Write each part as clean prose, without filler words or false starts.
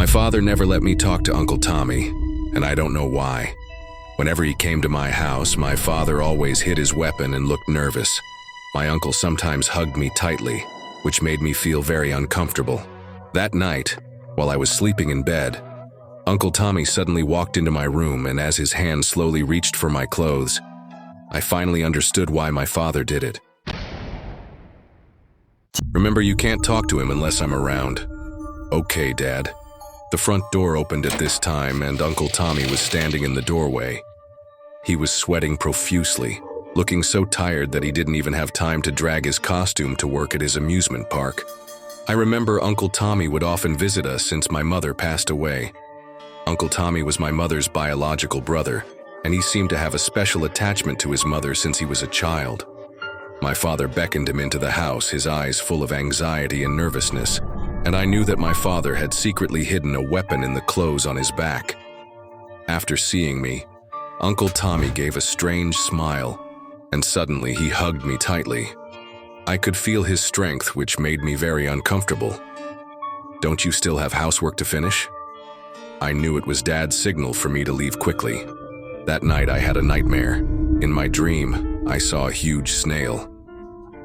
My father never let me talk to Uncle Tommy, and I don't know why. Whenever he came to my house, my father always hid his weapon and looked nervous. My uncle sometimes hugged me tightly, which made me feel very uncomfortable. That night, while I was sleeping in bed, Uncle Tommy suddenly walked into my room, and as his hand slowly reached for my clothes, I finally understood why my father did it. Remember, you can't talk to him unless I'm around. Okay, Dad. The front door opened at this time, and Uncle Tommy was standing in the doorway. He was sweating profusely, looking so tired that he didn't even have time to drag his costume to work at his amusement park. I remember Uncle Tommy would often visit us since my mother passed away. Uncle Tommy was my mother's biological brother, and he seemed to have a special attachment to his mother since he was a child. My father beckoned him into the house, his eyes full of anxiety and nervousness, and I knew that my father had secretly hidden a weapon in the clothes on his back. After seeing me, Uncle Tommy gave a strange smile, and suddenly he hugged me tightly. I could feel his strength, which made me very uncomfortable. "Don't you still have housework to finish?" I knew it was Dad's signal for me to leave quickly. That night I had a nightmare. In my dream, I saw a huge snail.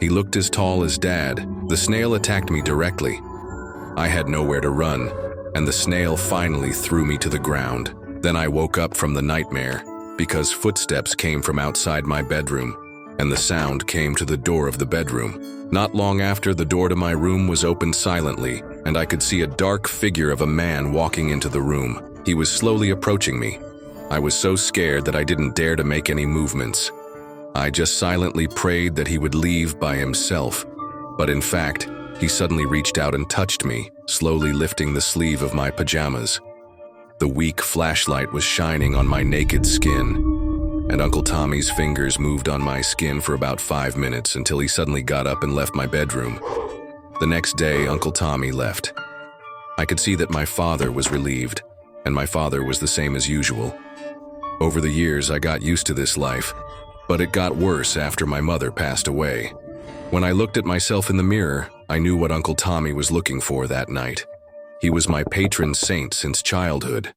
He looked as tall as Dad. The snail attacked me directly. I had nowhere to run, and the snail finally threw me to the ground. Then I woke up from the nightmare because footsteps came from outside my bedroom, and the sound came to the door of the bedroom. Not long after, the door to my room was opened silently, and I could see a dark figure of a man walking into the room. He was slowly approaching me. I was so scared that I didn't dare to make any movements. I just silently prayed that he would leave by himself, but in fact, he suddenly reached out and touched me, slowly lifting the sleeve of my pajamas. The weak flashlight was shining on my naked skin, and Uncle Tommy's fingers moved on my skin for about 5 minutes until he suddenly got up and left my bedroom. The next day, Uncle Tommy left. I could see that my father was relieved, and my father was the same as usual. Over the years, I got used to this life, but it got worse after my mother passed away. When I looked at myself in the mirror, I knew what Uncle Tommy was looking for that night. He was my patron saint since childhood.